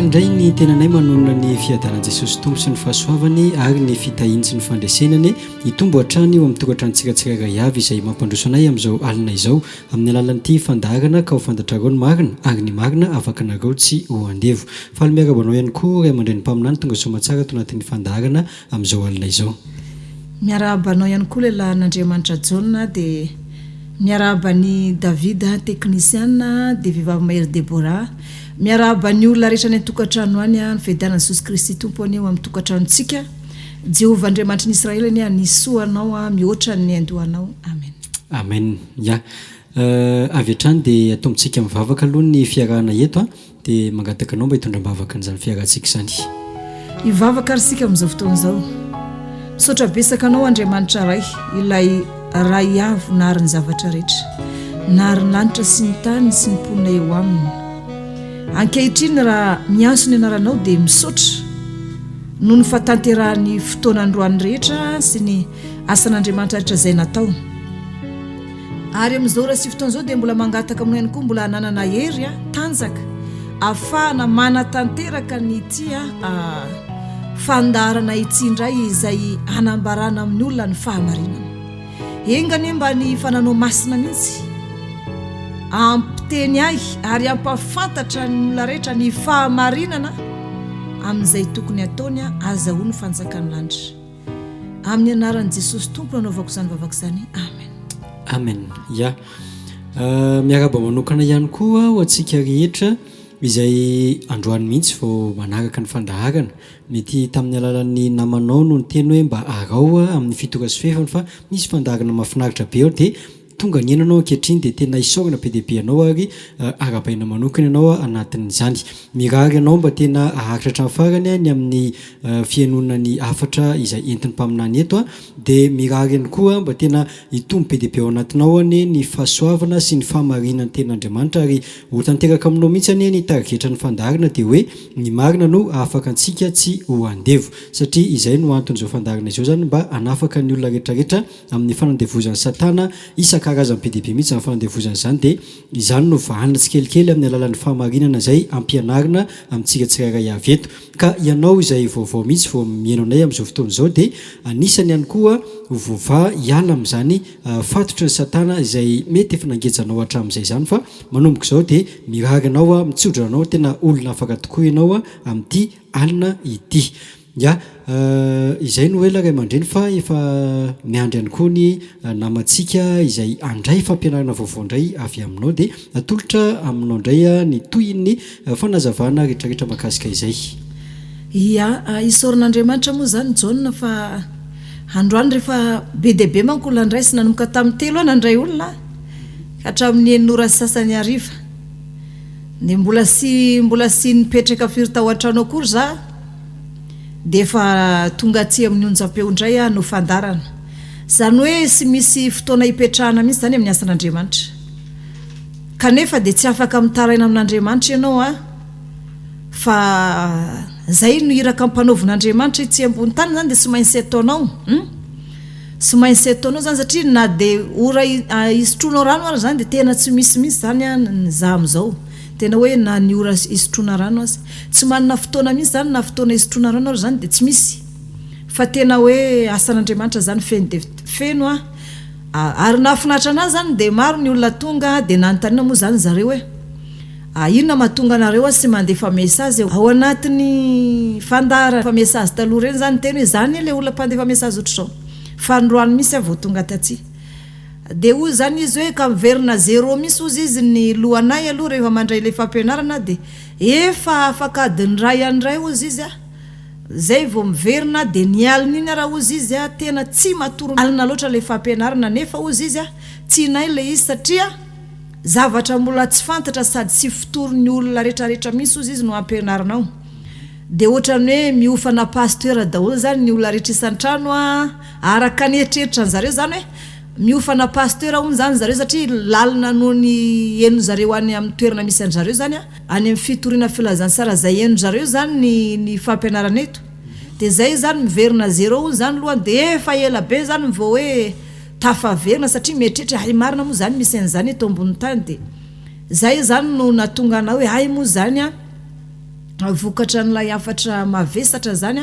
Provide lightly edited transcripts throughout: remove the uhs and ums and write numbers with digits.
indray ny tenanay manonona ny fiadanan'i Jesosy tompo sy ny fahasoavany ary ny fitahiany sy ny fandresenany hitombo hatrany eo amin'ny tokantranontsika tsirairay avy izay mampandroso anay amin'izao alina izao amin'ny alalan'ity fandaharana ka ho fantatrareo ny marina ary ny marina afaka anareo tsy ho andevo. Fa miarabanao ihany koa ray aman-dreny mpaminany tonga soamantsara tao anatin'ny fandaharana amin'izao alina izao. Miarabanao ihany koa lehilahin'Andriamanitra Jaona dia miarabany David technicien dia vehivavy Mahery Debora. Miarabany olona rehetra ny tokantrano any ny fiadanan'i Jesosy Kristy tompo any eo amin'ny tokantranontsika. Jehovah Andriamanitra ny Israely any nisoanao mihoatra ny andohanao. Amen. Amen. Ya. Avy hatrany dia atombontsika mivavaka aloha ny fiarahana eto dia mangataka anao mba hitondram-bavaka n'izany fiarahantsika izany. Hivavaka ary sika amin'izao fotoana izao. Misaotra besaka anao Andriamanitra ray ilay ray avo nahary ny zavatra rehetra, nahary ny lanitra sy ny tany sy ny mponina eo aminy. Ankehitriny raha mianso ny anaranao dia misaotra noho ny fahatanterahany fotoana androany rehetra sy ny asan'Andriamanitra rehetra izay natao. Ary amin'izao raha sy fotoana izao dia mbola mangataka aminao ihany koa mbola hananana hery tanjaka ahafahana manatanteraka ny ity fandaharana ity indray izay hanambarana amin'ny olona ny fahamarinana. Engany mba ny fananao masina mihitsy ampiteny ahy ary ampafantatra ny olona rehetra ny fahamarinana amin'izay tokony ataony azahoany fanjakan'ny lanitra. Amin'ny anaran'i Jesosy tompo nanaovako izany vavaka izany. Amen. Amen. Ya. Miaraba manokana ihany koa ho antsika rehetra izay androany mihitsy vao manaraka ny fandaharana. Mety tamin'ny alalan'ny namanao no ny teny hoe mba arao amin'ny fitokana sy fehefana fa misy fandaharana mahafinaritra be ao dia tonga ny enanao ankehitriny dia tena isaorana be dia be anao ary arabaina manokana ianao anatin'izany. Mirary anao mba tena aharitra hatramin'ny farany ny amin'ny fiainona ny afatra izay entin'ny mpaminany eto dia mirary ihany koa mba tena hitombo be dia be ao anatinao ny fahasoavana sy ny fahamarinan'ny ten'Andriamanitra ary ho tanteraka aminao mihitsy ny tarigetra ny fandaharana dia hoe ny marina no afaka antsika tsy ho andevo satria izay no anton'izao fandaharana izao zany mba hanafaka ny olona rehetrarehetra amin'ny fanandevozan'ny Satana karazany be dia be mihitsy amin'ny fanandevozana izany dia izany no vahanina tsikelikely amin'ny alalan'ny fahamarinana izay ampianarina amintsika tsirairay avy eto. Ka ianao izay vaovao mihitsy vao mihaino anay amin'izao fotoana izao dia anisany ihany koa vova hiala amin'izany fatotra ny Satana izay mety efa nangejanao hatramin'izay izany fa manomboka izao dia mirary anao mitsodra anao tena olona afaka tokoa ianao amin'ity alina ity. Ya, izay no ela ray aman-dreny fa efa miandry ihany koa ny namantsika izay andray fampianarana vaovao indray avy aminao dia atolotra aminao indray ny tohin'ny fanazavana rehetrarehetra mahakasika izay. Ya, isaoran'Andriamanitra moa zany Jaona fa androany rehefa be dia be manko olona andray sy nanomboka tamin'ny telo nandray olona hatramin'ny 9 sasany hariva dia mbola sy nipetraka firy tao an-trano akory za dia efa tonga aty amin'ny onjam-peo indray no fandarana. Izany hoe sy misy fotoana hipetrahana mihitsy zany amin'ny asan'Andriamanitra. Kanefa dia tsy afaka mitaraina amin'Andriamanitra ianao fa zay no iraka ampanaovin'Andriamanitra itsy ambony tany zany dia sy maintsy ataonao. Sy maintsy ataonao zany satria na dia ora isotroanao rano ary zany dia tena tsy misy mihitsy zany ny za amin'izao. Tena hoe na ny ora isotroana rano azy tsy manana fotoana mihitsy zany na fotoana isotroana rano ary zany dia tsy misy fa tena hoe asan'Andriamanitra zany feno dia feno ary nahafinaritra anazy zany dia maro ny olona tonga dia nanontaniana moa zany zareo hoe inona mahatonga anareo sy mandefa mesazy ao anatin'ny fandahara fa mesazy taloha reny zany teny hoe zany ilay olona mpandefa mesazy ohatr'izao fa androany misy vao tonga taty dia hoy zany izy hoe ka miverina 0 misy ozy izy ny lohanay aloha rehefa mandray ilay fampianarana dia efa afaka adiny ray andray ozy izy zay vao miverina dia ny alina iny raha ozy izy tena tsy matoro alina loatra ilay fampianarana nefa ozy izy tsy nay ilay izy satria zavatra mbola tsy fantatra sady tsy fitoron'ny olona rehetrarehetra misy ozy izy no ampianaranao. Dia ohatrany hoe miofana pasteur daholo zany ny olona rehetra isan-trano araka ny eritreritra zareo zany hoe miofana pasteur hono zany zareo satria lalina noho ny eno zareo any amin'ny toerana misy an'zareo zany any amin'ny fitoriana filazantsara zay eno zareo zany ny fampianarana eto dia zay zany miverina 0 hono zany lohany dia efa ela be zany vao hoe tafaverina satria mietrehitra ay marina moa zany misy an'izany eto ambony tany dia zay zany no natonga anao hoe ay moa zany vokatra n'ilay afatra mavesatra zany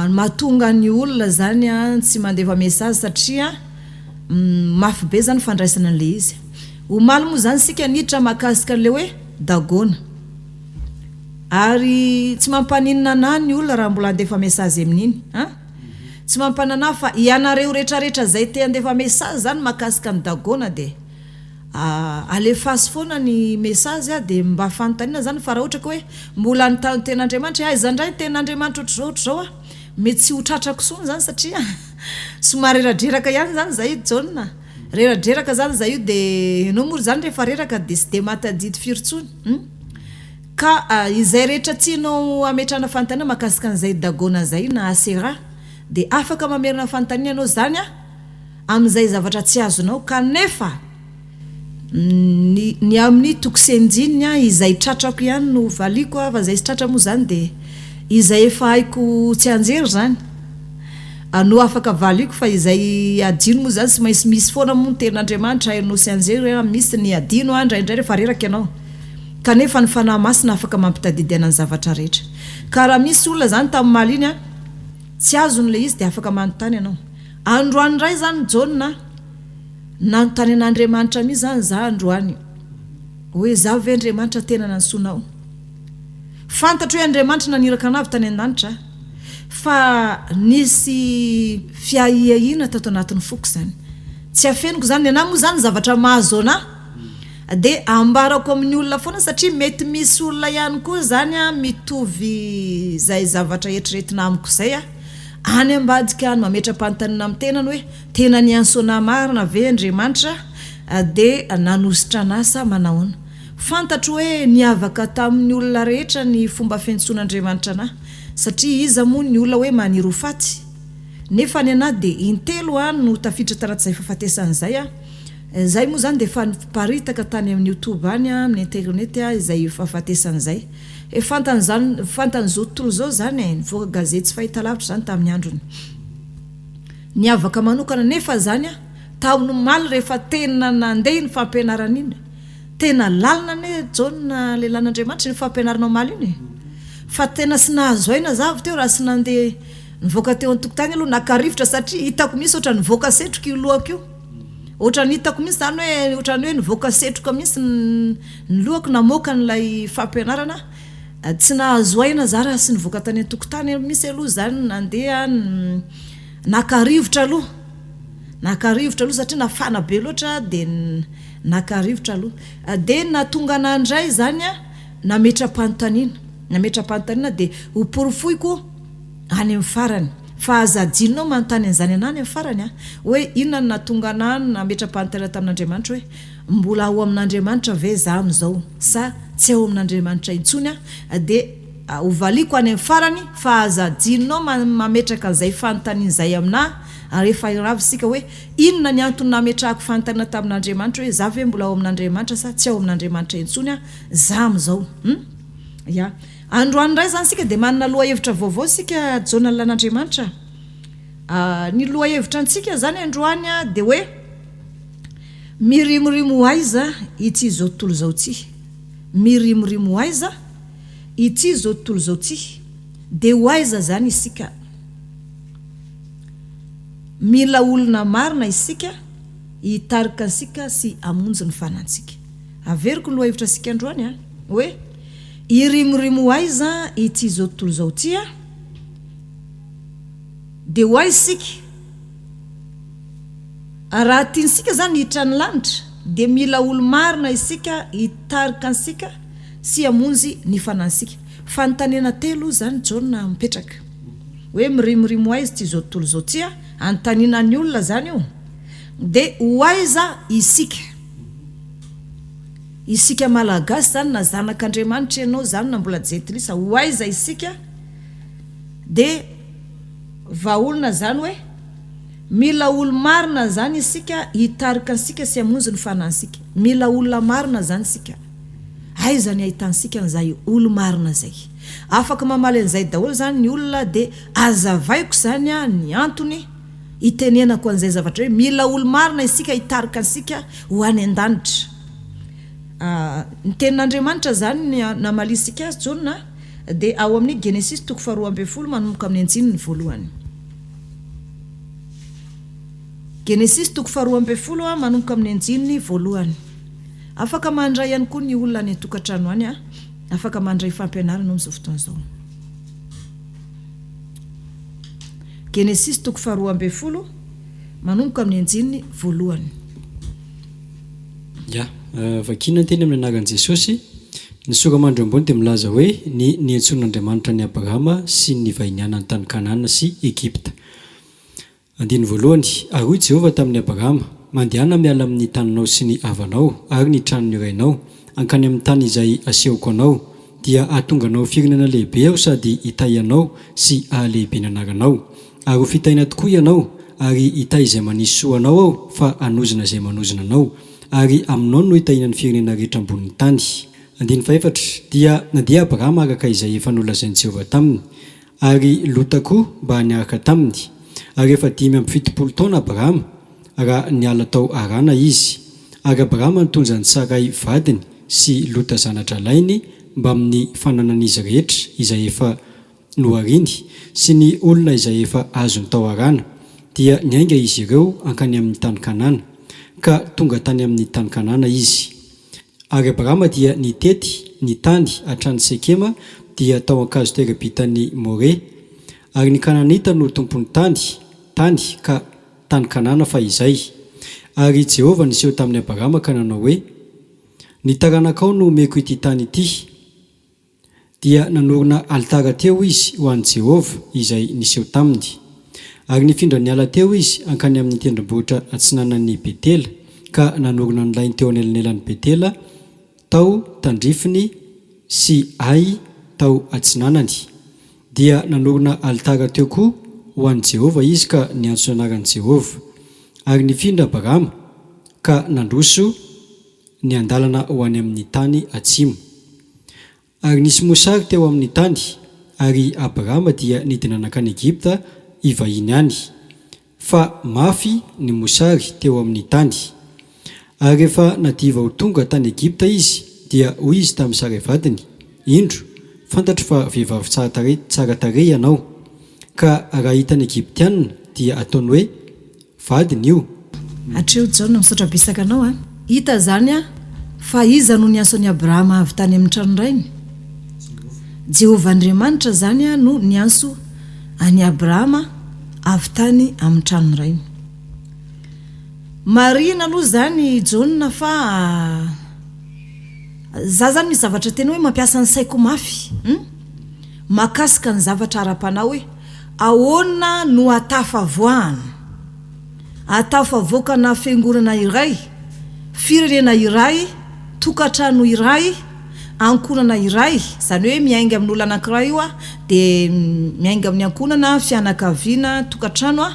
mahatonga ny olona zany tsy mandeva message satria mafy be zany fandraisana an'le izy. Omaly moa zany sika niditra mahakasika an'le hoe dagona ary tsy mampaninina na ny olona raha mbola andefa message amin'iny tsy mampanana fa ianareo rehetrarehetra zay te andefa message zany mahakasika ny dagona de alefasy foana ny message de mba fanontaniana zany fa raha ohatra ka hoe mbola ny ten'Andriamanitra aiza indray ten'Andriamanitra ohatr'izao mety tsy ho tratrako sony zany satria somary reradreraka ihany zany zay John reradreraka zany zay io de enao moa zany rehefa reraka de sy de matadidy firy-tsony ka izay rehetra tianao ametrahana fanontaniana mahakasika an'izay dagona zay na asera de afaka mamerina fanontaniana anao zany amin'izay zavatra tsy azonao kanefa ny amin'ny tokosenjiny izay tratrako ihany no valiko fa zay sy tratra moa zany de izay efa haiko tsy anjery zany no afaka valiko fa izay adino moa zany sy mainsy misy foana moa ny ten'Andriamanitra hainao sy anjery misy ny adino indraindray rehefa reraka ianao kanefa ny fanahy masina afaka mampitadidy anany zavatra rehetra ka raha misy olona zany tamin'ny maly iny tsy azon'le izy de afaka manontany ianao. Androany ray zany John nanontany an'Andriamanitra mi zany za androany hoe za ve Andriamanitra tena nansonao fantatro hoe Andriamanitra naniraka anavy tany an-danitra fa nisy fiahiahina tato anatin'ny foko zany tsy afeniko zany ana moa zany zavatra mahazo anahy de ambarako amin'ny olona foana satria mety misy olona ihany koa zany mitovy zay zavatra eritreretina amiko zay any ambadika any mametra-panontaniana amin'ny tenany hoe tena ny ansona marina ve Andriamanitra de nanositra anasa manahoana fantatro hoe niavaka tamin'ny olona rehetra ny fomba fiantson'Andriamanitra anahy satria iza moa ny olona hoe maniry ho faty nefa ny anahy de intelo no tafiditra tanaty fahafatesan'izay zay moa zany de fa paritaka tany amin'ny YouTube any amin'ny internet izay fahafatesan'izay fantan'izao tontolo zao zany nivoaka gazety tsy fahita lavitra zany tamin'ny androny niavaka manokana nefa zany tamin'ny maly rehefa tena nandeha ny fampianarana iny tena lalina ne John lelan'Andriamanitra ny fampianaranao maly iny fa tena sy nahazo aina zavy teo raha sy nandeha nivoaka teo an-tokotany aloha nakarivotra satria hitako misy ohatra nivoaka setroka io lohako io ohatra ny hitako misy zany hoe ohatra ny hoe nivoaka setroka misy ny lohako namoaka n'ilay fampianarana tsy nahazo aina za raha sy nivoaka tany an-tokotany misy aloha zany nandeha nakarivotra aloha satria nafana be loatra de nakarivotra aloha de natonga anandray zany nametra-panontaniana de hoporofoiko any amin'ny farany fa azadinao manontany an'izany anany amin'ny farany hoe inona no natonga anahy nametra-panontaniana tamin'Andriamanitra hoe mbola ao amin'Andriamanitra ve za amin'izao sa tsy ao amin'Andriamanitra intsony de hovaliko any amin'ny farany fa azadinao mametraka an'izay fanontaniana izay aminahy rehefa iravisika hoe inona ny antony nametrahako fanontaniana tamin'Andriamanitra hoe za ve mbola ao amin'Andriamanitra sa tsy ao amin'Andriamanitra intsony za amin'izao androany ray zany sika de manana loha hevitra vaovao sika John lan'Andriamanitra ny loha hevitra antsika zany androany de hoe mirimorimo aiza ity zao tontolo zao ty mirimorimo aiza ity zao tontolo zao ty de ho aiza zany isika mila olona marina isika hitarika ansika sy amonjy ny fanantsika averiko ny loha hevitra sika androany hoe irimorimo aiza ity zao tontolo zao ty de ho aiza isika raha tiansika zany hiditra ny lanitra de mila olo marina isika hitarika ansika sy amonjy ny fanansika fanontaniana telo zany John mipetraka hoe mirimorimo aiza ity zao tontolo zao ty antanina ny olona zany io de ho aiza isika malagasy zany na zanak'Andriamanitra ianao zany na mbola jetilisa ho aiza isika de vaolona zany hoe mila olo marina zany isika hitarika ansika sy amonjy ny fanansika mila olona marina zany isika aiza ny ahitansika an'izay olo marina zay afaka mamaly an'izay daholo zany ny olona de azavaiko zany ny antony itenenako an'izay zavatra hoe mila olo marina isika hitarika ansika ho any an-danitra ny tenin'Andriamanitra zany namalisika azy John dia ao amin'ny Genesis 2:12 manomboka amin'ny 9 ny voalohany. Genesis 2:12 manomboka amin'ny 9 voalohany. Afaka mandray ihany koa ny olona any an-tokantrano any afaka mandray fampianarana amin'izao fotoana izao. Genesis 2:12 manomboka amin'ny 9 voalohany. Ya, vakina teny amin'ny anaran'i Jesosy. Ny soramandro ambony dia milaza hoe ny niantson'Andriamanitra ny Abrahama sy ny vainiana ny tany Kanana sy Egypta. Andiny voalohany, ary hoy Jehova tamin'ny Abrahama, mandehana miala amin'ny taninao sy ny havanao ary ny tranony irainao ankany amin'ny tany izay asehoko anao, dia ahatonganao firenena lehibe aho sady hitay anao sy ahalehibe ny anaranao. Ary ho fitaina tokoa ianao ary hitay izay manisy soa anao aho fa hanozina izay manozina anao, ary aminao no hitaina ny firenena rehetra ambonin'ny tany. Andiny faefatra, dia Abrahama araka izay efa nolazain'i Jehova taminy, ary Lota koa mba niaraka taminy. Ary efa 570 taona Abrahama raha niala tao Harana izy. Ary Abrahama nitondra ny Sarai vadiny sy Lota zanatra lainy mba amin'ny fananan'izy rehetra izay efa nohariny sy ny olona izay efa azony tao Harana, dia niainga izy ireo ankany amin'ny tany Kanana, ka tonga tany amin'ny tany Kanana izy. Ary Abrahama dia nitety ny tany hatrany Sekema, dia tao ankazo terabitany More. Ary ny Kananita no tompon'ny tany ka tany Kanana fa izay. Ary Jehova niseho tamin'ny Abrahama ka nanao hoe, ny taranakao no omeko ity tany ity. Dia nanorina altara teo izy ho an'i Jehova izay niseho taminy. Ary nifindra niala teo izy ankany amin'ny tendrombohitra atsinanan'ny Betela, ka nanorina ny lainy teo anelanelan'ny Betela tao tandrifiny sy Ai tao atsinanany. Dia nanorina altara teo koa ho an'i Jehova izy ka niantso anaran'i Jehova. Ary nifindra Abrahama ka nandroso ny andalana ho any amin'ny tany atsimo. Ary nisy mosary teo amin'ny tany, ary Abrahama dia nidina nakany Egypta ivahiny any, fa mafy ny mosary teo amin'ny tany. Ary rehefa nadiva ho tonga tany Egypta izy, dia hoy izy tamin'ny Sarai vadiny, indro, fantatro fa vehivavy tsara tarehy ianao, ka raha hitany Egyptianina dia ataony hoe vadiny io. Hatreo Jaona misaotra betsaka anao hita zany fa iza no nianson'ny Abrahama avy tany amin'ny tranondrainy? Jehova Andriamanitra zany no nianso any Abrahama avy tany amin'ny tranondrainy. Marina aloha zany Jaona fa za zany misy zavatra tena hoe mampiasa ny saiko mafy makasika ny zavatra ara-panao hoe ahoana no atafavoakana fiangonana iray, firenena iray, tokantrano iray, ankonana iray, zany hoe miainga amin'ny olona anankiray io dia miainga amin'ny ankonana, fianakaviana, tokantrano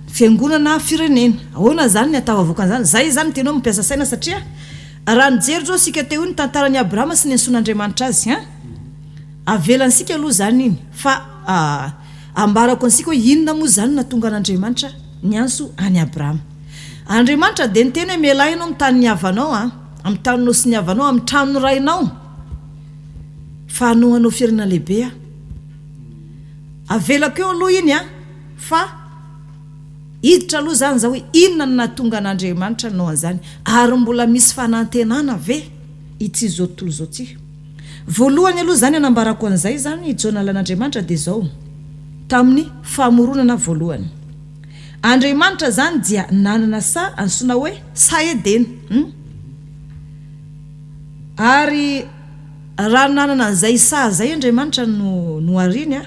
fiangonana, firenena. Ahoana zany ny atafavoakana zany? Zay zany tena hoe mampiasa saina, satria raha nijery zao sika teo ny tantaran'i Abrahama sy ny ansoan'Andriamanitra azy avelantsika aloha zany iny, fa ambarako ansika hoe inona moa zany natonga an'Andriamanitra nianso any Abrahama. Andriamanitra dia niteny hoe mialainao amin'ny tany niavanao amin'ny taninao sy niavanao, amin'ny trano rainao, fa hanoanao firenena lehibe avelako eo aloha iny fa hiditra aloha zany za hoe inona no natonga an'Andriamanitra nanao an'izany, ary mbola misy fanantenana ve ity zao tontolo zao ty? Voalohany aloha zany anambarako an'izay zany hijoana lan'Andriamanitra dia zao, tamin'ny famoronana voalohany, Andriamanitra zany dia nanana sa antsoina hoe sa Edena. Ary raha nanana an'izay sa zay Andriamanitra no ariny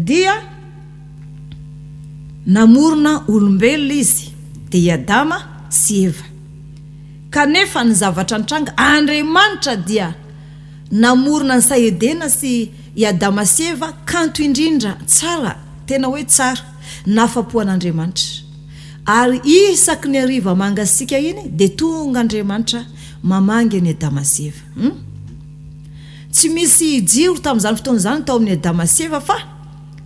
dia namorona olombelona izy, dia Adama sy Eva. Kanefa ny zavatra nitranga, Andriamanitra dia namorona ny sa Edena sy i Adama sy Eva kanto indrindra tsara, tena hoe tsara, nafapo an'Andriamanitra. Ary isaky ny hariva mangasika iny dia tonga Andriamanitra mamangy ny Adama sy Eva. Tsy misy jiro tamin'izany fotoana zany tao amin'ny Adama sy Eva, fa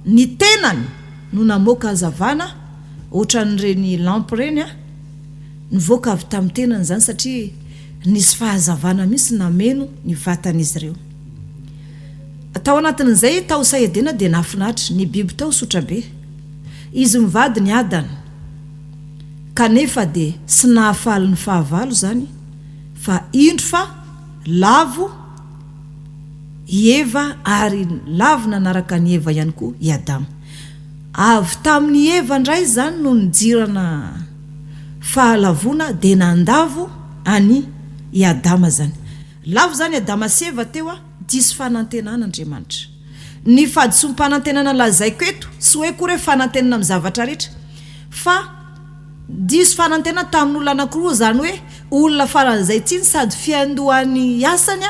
ny tenany no namoaka hazavana ohatran'ireny lampy ireny nivoaka avy tamin'ny tenany zany, satria nisy fahazavana misy nameno ny vatan'izy ireo. tao anatin'izay tao saedina dia nafinahitra ny biby tao sotra be izy mivady ny adana kanefa dia sy nahafaly ny fahavalo zany fa indro fa lavo Eva ary lavo nanaraka ny Eva ihany koa i Adama avy tamin'ny Eva indray zany no nijirana fahalavona dia nandavo any i Adama zany lavo zany Adama sy Eva teo disy fanantenana Andriamanitra ny fadisompanantenana lazaiko eto sy hoe koa hoe fanantenana amin'ny zavatra rehetra fa disy fanantenana tamin'olona anankiroa zany hoe olona faran'izay tsiny sady fiandohan'ny asany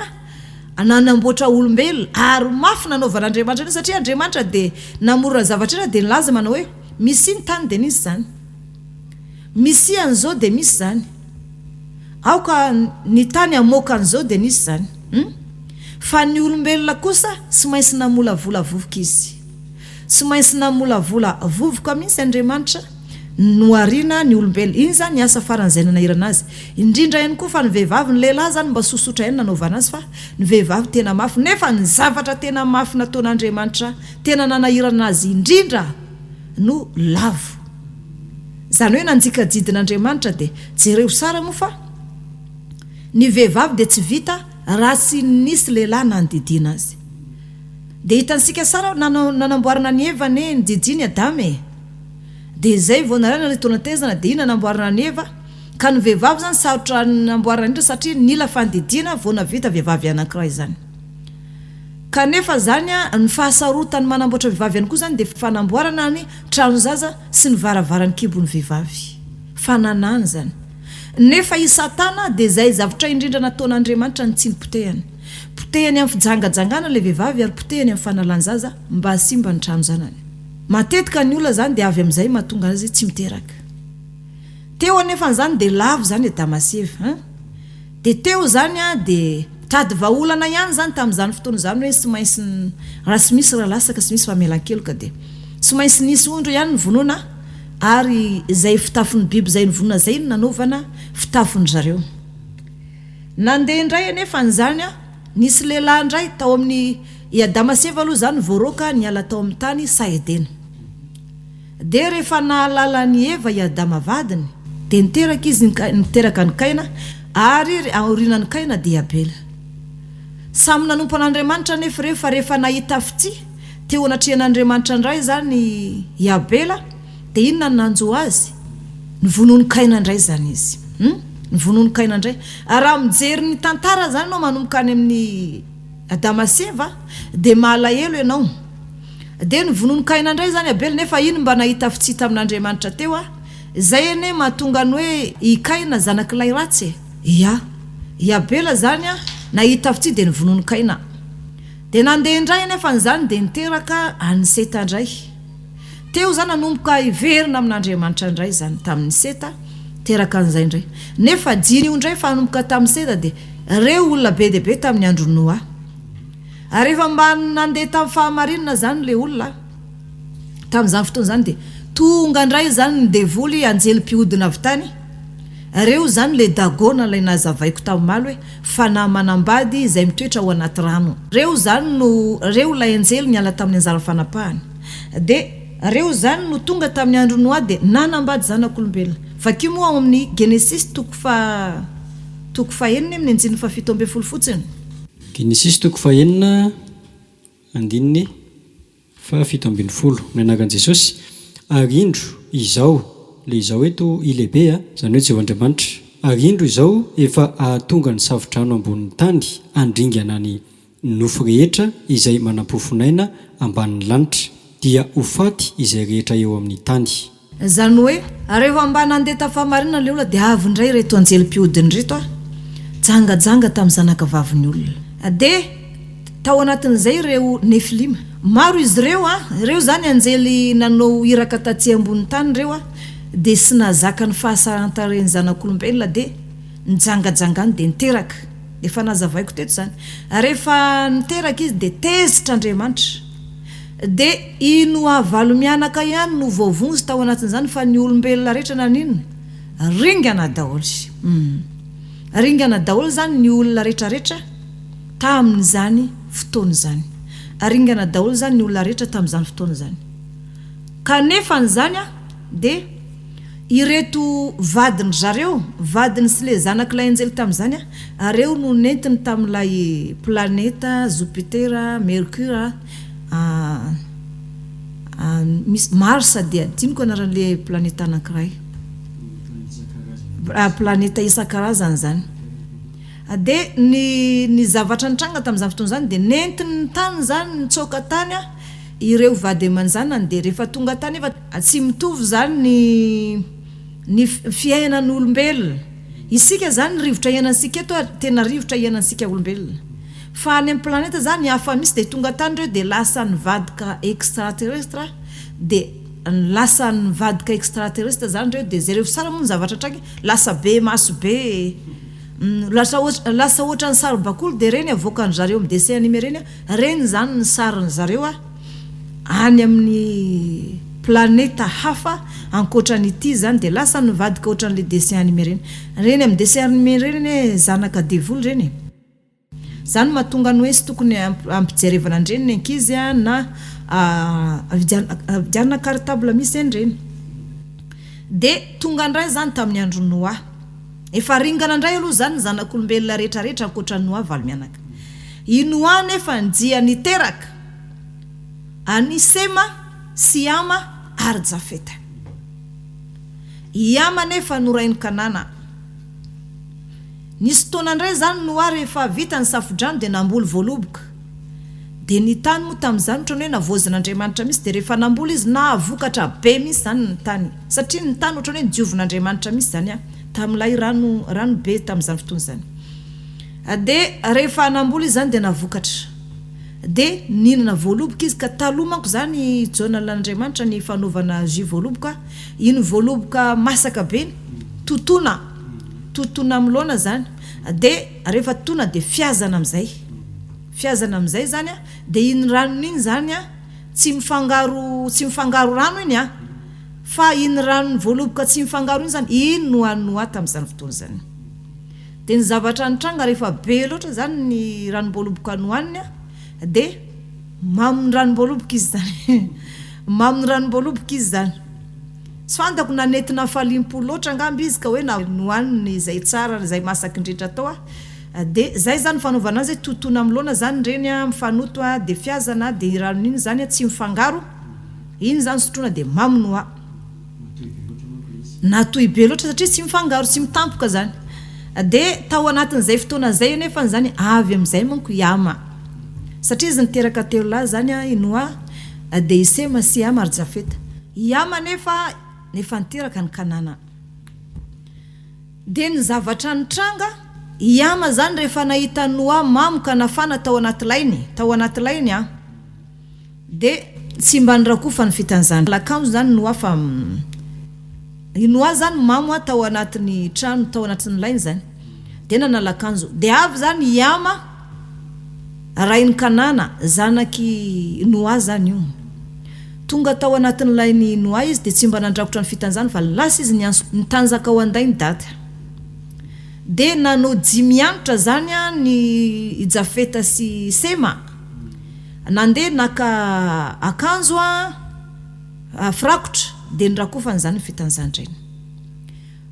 nanamboatra olombelona ary mafy nanaovan'Andriamanitra satria Andriamanitra dia namorona zavatra rehetra dia nilaza manao hoe misy ny tany dia nisy zany misy an'izao dia misy zany aoka ny tany amoaka an'izao dia nisy zany fa ny olombelona kosa sy maintsy namolavola vovoka izy sy maintsy namolavola vovoka mihitsy Andriamanitra noarina ny olombelona iny zany asa faran'izay nanahirana azy indrindra ihany koa fa ny vehivavy ny lehilahy zany mba sosotra ihany nanaovana azy fa ny vehivavy tena mafy nefa ny zavatra tena mafy nataon'Andriamanitra tena nanahirana azy indrindra no lavo zany hoe nanjikajidin'Andriamanitra dia jereo sara moa fa ny vehivavy dia tsy vita raha sy nisy lehilahy nandidiana azy dia hitansika sara nanamboarana ny Eva ne nididiny Adama dia izay vao narana ilay taona-tezana dia iny nanamboarana ny Eva ka ny vehivavy zany sarotra nanamboarana indrindra satria nila fandidiana vao navita vehivavy anankiray zany kanefa zany ny fahasarotany manamboatra vehivavy ihany koa zany dia fanamboarana ny trano zaza sy ny varavaran'ny kibon'ny vehivavy fananana zany nefa i Satana dia izay zavatra indrindra nataon'Andriamanitra ny tsiny potehany amin'ny fijangajangana ilay vehivavy ary potehany amin'ny fanalan'ny zaza mba simba ny trano zanany matetika ny olona zany dia avy amin'izay mahatonga azy tsy miteraka teo anefa zany dia lavo zany Adama sy Eva dia teo zany dia tady vaolana ihany zany tamin'izany fotoana zany hoe sy maintsy raha sy misy raha lasaka sy misy famelan-keloka dia sy maintsy nisy ondro ihany ny vonoana ary izay fitafin'ny biby zay ny vonona zay nanaovana fitafin'ny zareo nandeha indray anefa n'izany nisy lehilahy indray tao amin'ny i Adama sy Eva aloha zany voaroka niala tao amin'ny tany saedena dia rehefa nahalala ny Eva i Adama vadiny dia niteraka izy niteraka ny Kaina ary aoriana ny Kaina dia Abela samy nanompo an'Andriamanitra nefa rehefa nahita fitsy teo anatrihan'Andriamanitra indray zany i Abela dia inona nanjo azy ny vonoany Kaina indray zany izy ny vonoany Kaina indray raha mijery ny tantara zany anao manomboka any amin'ny Adama sy Eva dia malahelo ianao dia ny vonoany Kaina indray zany Abela nefa iny mba nahita fitsy tamin'Andriamanitra teo izay ene mahatonga ny hoe i Kaina zanak'ilay ratsy i Abela zany nahita fitsy dia ny vonoany Kaina dia nandeha indray nefa n'izany dia niteraka any Seta indray teo zany nanomboka iverina amin'Andriamanitra indray zany tamin'ny Seta teraka an'izay indray nefa diny io indray fa nanomboka tamin'ny Seta dia reo olona be dia be tamin'ny andro Noa ary rehefa mba nandeha tamin'ny fahamarinana zany le olona tamin'izany fotoana zany dia tonga indray zany ny devoly anjelim-pihodina avy tany reo zany le dagona ilay nazavaiko tamin'maly hoe fanahy manambady izay mitoetra ao anaty rano reo zany no reo ilay anjely niala tamin'ny anjara fanapahany dia reo zany no tonga tamin'ny andro Noa dia nanambady zanak'olombelona vakio moa ao amin'ny Genesis toko fahenina amin'ny anjiny fafito amby folo fotsiny Genesis toko fahenina andininy fafito ambin'ny folo ny anakan'i Jesosy ary indro izao le izao eto ilehibe zany hoe Jehovahandriamanitra ary indro izao efa ahatonga ny savitrano ambonin'ny tany andringana ny nofo rehetra izay manam-pofonaina ambanin'ny lanitra dia ho faty izay rehetra eo amin'ny tany zany hoe rehefa mba nandeha tafahamarinana le olona dia avy indray reto anjelim-pihodiny reto jangajanga tamin'ny zanakavaviny olona dia tao anatin'izay ireo nefilima maro izy ireo zany anjely nanao iraka tatsy ambonin'ny tany ireo dia sy nazaka ny fahasarantareny zanak'olombelona dia nijangajangany dia niteraka dia efa nazavaiko teto zany rehefa niteraka izy dia tezitra Andriamanitra dia ino avalo mianaka ihany no voavonjy tao anatin'izany fa ny olombelona rehetra naninona ringana daholy ringana daholy zany ny olona rehetrarehetra tamin'izany fotoana izany aringana daholo zany ny olona rehetra tamin'izany fotoana zany kanefa n'izany a dia ireto vadiny zareo vadiny sy le zanak'ilay anjely tamin'izany a reo no nentiny tamin'ilay planeta Jupitera Mercure misy Marsa dia diniko anaran'le planeta anankiray planeta isan-karazany zany dia ny zavatra nitranga tamin'izany fotoana zany dia nentiny ny tany zany nitsoaka tany a ireo vady aman-janany dia rehefa tonga tany efa tsy mitovy zany ny fiainan'olombelona isika zany rivotra iainansika eto tena rivotra iainansika olombelona fa any amin'ny planeta zany hafa misy dia tonga tany reo dia lasa nivadika extraterrestre dia lasa nivadika extraterrestre zany reo dia zareo sara moa ny zavatra trany lasa be maso be lasa ohatra ny sary-bakoly dia reny avoakany zareo amin'ny dessin animé reny zany ny sariny zareo any amin'ny planeta hafa ankoatran'ity zany dia lasa nivadika ohatran'le dessin animé reny amin'ny dessin animé reny zanaka devoly reny zany mahatonga ny hoe sy tokony ampijerevana andreny ny ankizy na avidianana cartable misy andreny dia tonga ndray zany tamin'ny andro Noa efa ringana ndray aloha zany zanak'olombelona rehetrarehetra ankoatra Noa valo mianaka i Noa nefa njia niteraka ani Sema sy Ama ary Jafeta i Ama nefa norainy Kanana nisy fotoana ndray zany Noa rehefa vita ny safodrano dia namboly voaloboka dia ny tany moa tamin'izany ohatrany hoe navozin'Andriamanitra misy dia rehefa namboly izy na avokatra be misy zany ny tany satria ny tany ohatrany hoe nijiovin'Andriamanitra misy zany tamin'ilay rano be tamin'izany fotoana zany dia rehefa namboly izy zany dia navokatra dia ninana voaloboka izy ka talomako zany jonal'Andriamanitra ny fanaovana jus voaloboka iny voaloboka masaka be totona am'loana zany dia rehefa totona dia fiazana amin'izay zany dia iny ranon'iny zany tsy mifangaro rano iny fa iny rano voaloboka tsy mifangaro iny zany iny no anoa tamin'izany fotoana zany dia ny zavatra nitranga rehefa be loatra zany ny ranom-boaloboka nohaniny dia mamin'ny ranom-boaloboka izy zany sy fantako nanetina falimpolo loatra angamby izy ka hoe nohaniny izay tsara izay masaky indrindra tao dia zay zany fanaovana azy totona am'loana zany reny mifanoto dia fiazana dia iranon'iny zany tsy mifangaro iny zany sotroina dia mamy Noa natoy be loatra satria tsy mifangaro tsy mitampoka zany dia tao anatin'izay fotoana zay nefa zany avy amin'izay manko i Ama satria izy niteraka teo lahy zany i Noa dia i Sema sy Ama ary Jafeta i Ama nefa niteraka ny Kanana dia ny zavatra nitranga i Ama zany rehefa nahita Noa mamoka nafana tao anaty lainy dia tsy mba nirakofa ny fitan'izany lakanjo zany Noa fa i Noa zany mamo tao anatin'ny trano tao anatin'ny lainy zany dia nanalakanjo dia avy zany i Ama rainy Kanana zanaky Noa zany io tonga tao anatin'ny lainy Noa izy dia tsy mba nandrakotra ny fitan'izany fa lasa izy nitanjaka ao anday ny data dia nanao 5 anitra zany ny Jafeta sy Sema nandeha naka akanjo firakotra dia nirakofan'izany fitan'izany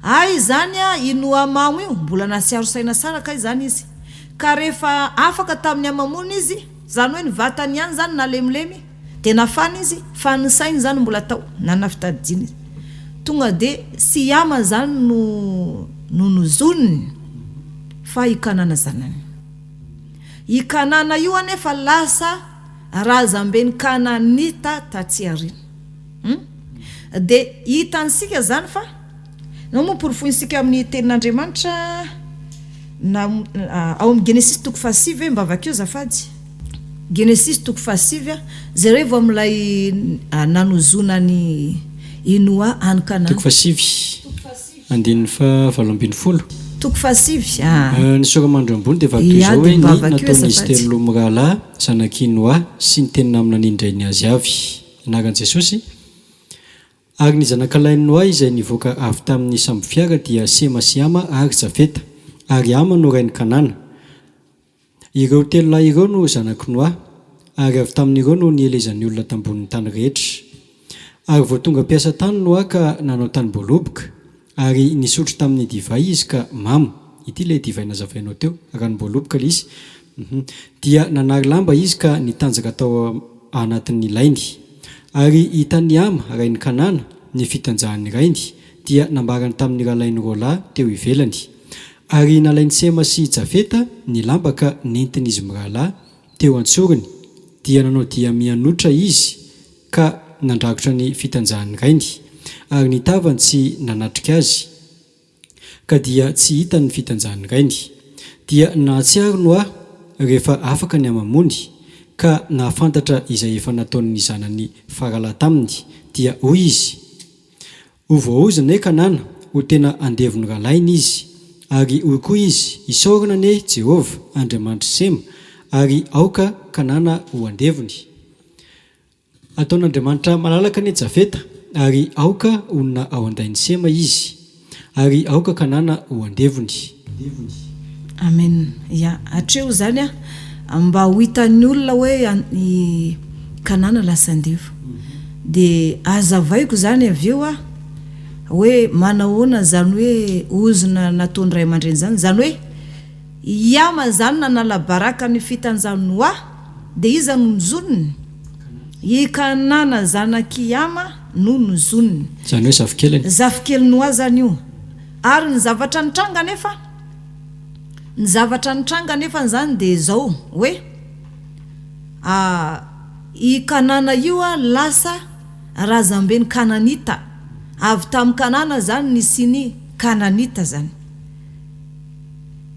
reny zany i Noa mamo io mbola nasiaro saina sara ka izany izy ka rehefa afaka tamin'ny amamona izy zany hoe nivatany ihany zany nalemilemy dia nafana izy fa ny sainy zany mbola tao nanafitadidiana izy tonga dia sy Ama zany no nozoniny fa i Kanana zanany i Kanana io anefa lasa razambeny Kananita tatsy arina dia hitansika zany fa no moa porofoinsika amin'ny tenin'Andriamanitra ao amin'ny Genesis 5 mba vakeo zafady Genesis 5 zay revo amin'ilay nanozonany i Noa any Kanana 5 andin'ny fa 7 5 ny sokamandro ambony dia vakeo zao hoe ny nataony izy telo mirahalahy zanaky Noa sy ny teny namina nindrainy azy avy nagan Jesosy ary ny zanakalainy Noa izay nivoaka avy tamin'ny samby fiara dia Sema sy Ama ary Jafeta ary Ama no rainy Kanana ireo telo lahy ireo no zanaky Noa ary avy tamin'ireo no nielezan'ny olona tambonin'ny tany rehetra. Ary vao tonga mpiasa tany no ka nanao tany boaloboka ary nisotro tamin'ny divay izy ka mamy. Ity ilay divay nazavainao teo, rano boaloboka ilay izy. Dia nanary lamba izy ka nitanjaka tao anatin'ny lainy. Ary hitany ama rainy Kanana ny fitanjahan'ny rainy dia nambarany tamin'ny rahalainy Rola teo ivelany. Ary nalainy Sema sy Jafeta ny lamba ka nentin'izy mirahalahy teo antsorony. Dia nanao dia mianotra izy ka nandrakotra ny fitanjahan'ny rainy. Ary ny tavany tsy nanatrika azy ka dia tsy hita ny fitanjahan'ny rainy. Dia nahatsiaro no rehefa afaka ny amamony ka nahafantatra izay efa nataon'ny zanany farala taminy. Dia hoy izy, ho voaozana e Kanana, ho tena andevon'ny rahalainy izy. Ary hoy koa izy, isaorana ane Jehova Andriamanitra Sema, ary aoka Kanana ho andevony. Ataon'Andriamanitra malalaka ane Jafeta, ary aoka olona ao andainy Sema izy, ary aoka Kanana ho andevony. Amen. Ya, hatreo zany mba ho hitan'ny olona hoe Kanana lasa andevo. Dia azavaiko zany avy eo hoe manahoana zany hoe ozona nataon'ny ray aman-dreny zany, zany hoe iama zany nanala baraka ny fitanjany dia iza no nozoniny? I Kanana zanak-iama no nozoniny. Zany hoe zafikeliny. Zafikeliny zany io. Ary ny zavatra nitranga nefa zany dia zao hoe i Kanana io lasa razamben'ny Kananita. Avy tamin'ny Kanana zany nisy Kananita zany.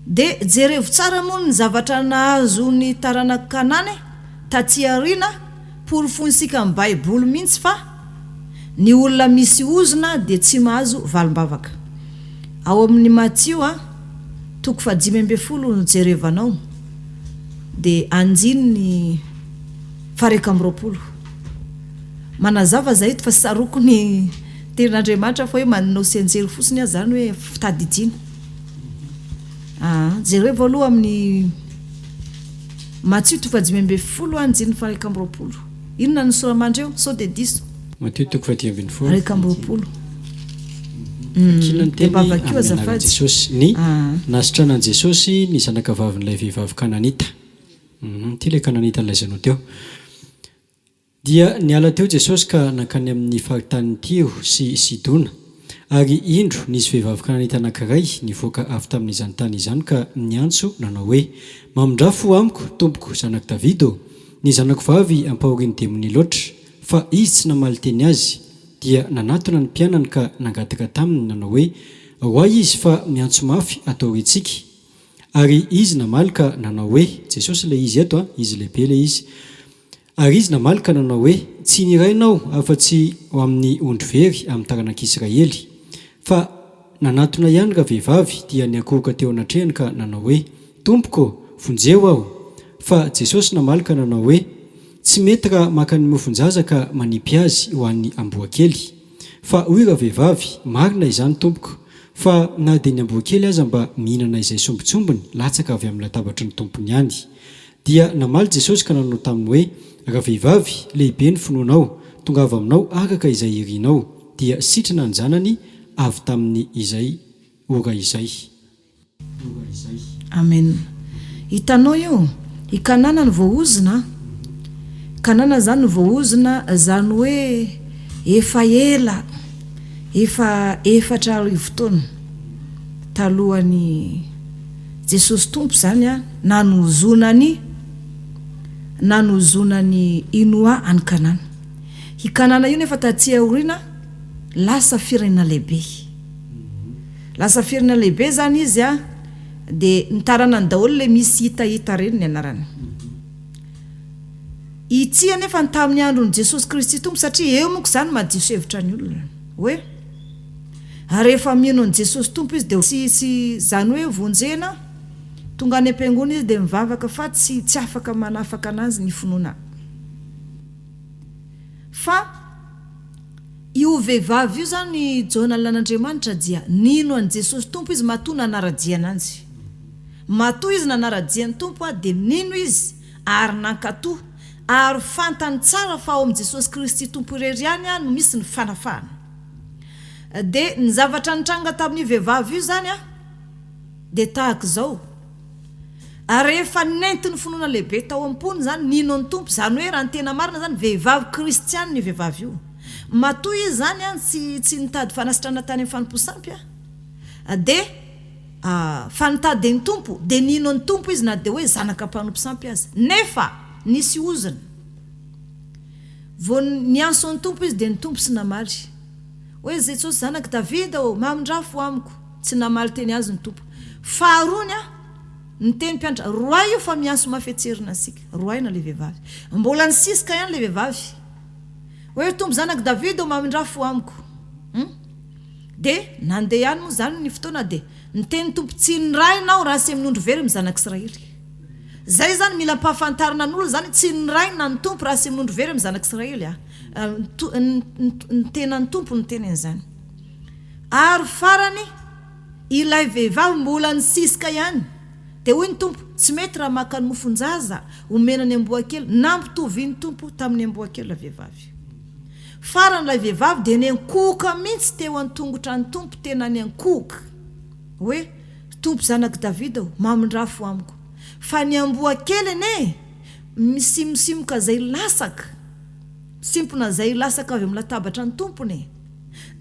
Dia jerevo tsara moa ny zavatra nahazo ny taranaka Kanana taty aoriana, porofonsika amin'ny Baiboly mihitsy fa ny olona misy ozona dia tsy mahazo valim-bavaka. Ao amin'ny Matio 5:10 jerevanao dia anjiny 1:20. Manazava zay fa saroko ny tenin'Andriamanitra fa hoe manao senjery fotsiny zany hoe fitadidiana. Jereva aloha amin'ny Matio 5:10 anjiny 1:20. Inona ny soramandreo? Sao de diso. Matio 5:10. 1:20. Kinany teny amin'ny Jesosy ny nasitranan'i Jesosy ny zanakavavin'ilay vehivavy Kananita. Ty ilay Kananita lazainao teo. Dia niala teo Jesosy ka nankany amin'ny faritany Tiro sy Sidona. Ary indro nisy vehivavy Kananita anankiray nivoaka avy tamin'izany tany izany ka niantso nanao hoe, mamondrafo amiko tompoko zanak Davido, ny zanako vavy ampahorian'ny demony loatra, fa izy tsy namaly teny azy. Dia nanatona ny mpianany ka nangataka taminy nanao hoe, hoay izy fa miantso mafy atao itsika. Ary izy namaly ka nanao hoe, Jesosy ilay izy eto, izy lehibe ilay izy. Ary izy namaly ka nanao hoe, tsy nirainao afa-tsy ho amin'ny ondrovery amin'ny taranak'Israely. Fa nanatona ihany ka vehivavy dia niakohoka teo anatrehany ka nanao hoe, tompoko, vonjeo aho. Fa Jesosy namaly ka nanao hoe, tsy mety raha maka ny mofonjaza ka manipy azy ho an'ny amboakely. Fa hoy raha vehivavy, marina izany tompoko, fa na dia ny amboakely aza mba mihinana izay sombitsombiny, latsaka avy amin'ny latabatry ny tompony ihany. Dia namaly Jesosy ka nanao taminy hoe, raha vehivavy, lehibe ny finoanao, tonga avy aminao araka izay irinao, dia sitrana ny zanany avy tamin'ny izay ora izay. Amen. Hitanao io, i Kanana ny voaozina. Kanana zany voaozina zany hoe efa ela, efa efatra arivo taona talohan'ny Jesosy tompo zany nanozonany inoa any Kanana. I Kanana io nefa taty aoriana lasa firenena lehibe. Lasa firenena lehibe zany izy dia nitarana ny daholo le misy hitahita reny ny anarany. Ity nefa tamin'ny andron'i Jesosy Kristy tompo, satria eo monko zany madiso hevitra ny olona hoe rehefa mino an'i Jesosy tompo izy dia tsy zany hoe vonjena tonga any am-piangona izy dia mivavaka fa tsy afaka manafaka anazy ny finoana. Fa io vehivavy io zany jaona lan'Andriamanitra dia nino an'i Jesosy tompo izy matoa nanaradia ananjy. Matoa izy nanaradia ny tompo dia nino izy ary nankatoa ary fantany tsara fa ao am Jesosy Kristy tompo irery ihany no misy ny fanafahana. De ny zavatra nitranga tamin'ny vehivavy io zany de tahaka zao. Ary rehefa nenty ny finoana lehibe tao am-pony zany nino ny tompo, zany hoe raha ny tena marina zany vehivavy kristiana ny vehivavy io. Matoa izy zany tsy nitady fanasitrana tany amin'ny fanomposampy de fa nitady ny tompo, de nino ny tompo izy na de hoe zanaka mpanomposampy azy. Nefa nisy oziny. Vao nianso ny tompo izy de ny tompo sy namaly. Hoe Jesosy zanaka Davida mamindrafo amiko, tsy namaly teny azy ny tompo. Faharony ny teny mpianatra, roay io fa mianso mafetserina asika, roay na le vehivavy. Mbola nisisika ihany le vehivavy. Hoe tompo zanaka Davida mamindrafo amiko. De nandeha ihany moa zany ny fotoana de ny teny tompo tsy niray nao raha sy amin'ondro very amin'ny zanak'Israely. Zay zany mila mpahafantarina n'olo zany tsy niray na ny tompo raha sy amin'ondro very amin'ny zanak'Israely ny tena ny tompo ny teneny zany. Ary farany ilay vehivavy mbola nisisika ihany. De hoy ny tompo tsy mety raha maka ny mofonjaza omena ny amboakely, nampitovy ny tompo tamin'ny amboakely la vehivavy. Farany la vehivavy de nenkoka mihitsy teo an-tongotra ny tompo, tena nenkoka hoe tompo zanaka Davida mamindrafo amiko. Fa ny amboakely ene misimosimoka zay lasaka, simpona zay lasaka avy amin'ny latabatra ny tompony.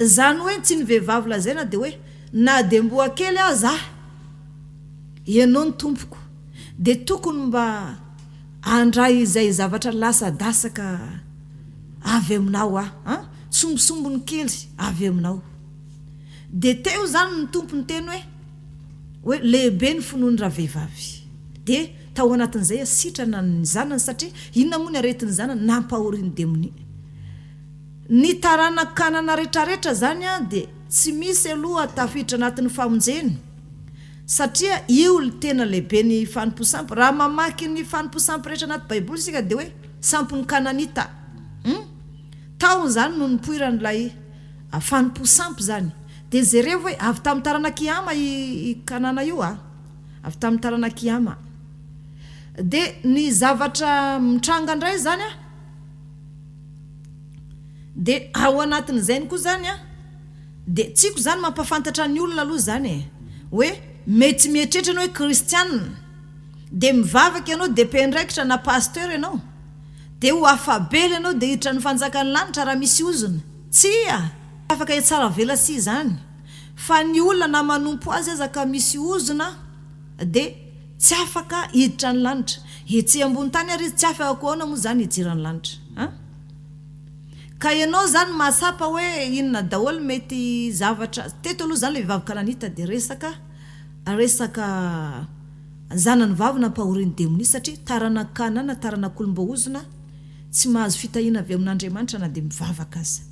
Zany hoe tsy ny vehivavy lazaina de hoe na de amboakely aza ianao ny tompoko, de tokony mba andray izay zavatra lasa-dasaka avy aminao sombosombony kely avy aminao. De teo zany ny tompo ny teny hoe lehibe ny finoany raha vehivavy. De tao anatin'izay sitrana ny zanany satria inona moa ny aretin'ny zanany nampahoriny demoni. Ny taranakanana rehetrarehetra zany de tsy misy aloha tafiditra anatin'ny famonjeny. Satria io tena lehibe ny fanomposampy. Raha mamaky ny fanomposampy rehetra anaty baiboly sika de hoe sampony kananita. Taony zany no nipoiran'ilay fanomposampy zany. De jereo hoe avy tamin'ny taranakiama i kanana io avy tamin'ny taranakiama. De ny zavatra mitranga indray zany de ao anatin'izay koa zany de tsiko zany mampafantatra ny olona aloha zany hoe mety mieritreritra ianao hoe kristianina de mivavaka ianao de mpendraikitra na pasteur ianao de ho afabely ianao de hiditra ny fanjakany lanitra raha misy oziny. Tsia afaka tsara vela si zany. Fa ny olona na manompo azy azaka misy ozina de tsy afaka hiditra ny lanitra. Etsy ambony tany ary tsy afaka koana moa zany hijira ny lanitra. Ka ianao zany masapa hoe inona daholo mety zavatra. Teto aloha zany le vehivavy kananita de resaka zanany vavy nampahoriny demoni satria taranakanana taranak'olom-baozina tsy mahazo fitahina avy amin'Andriamanitra na de mivavaka aza.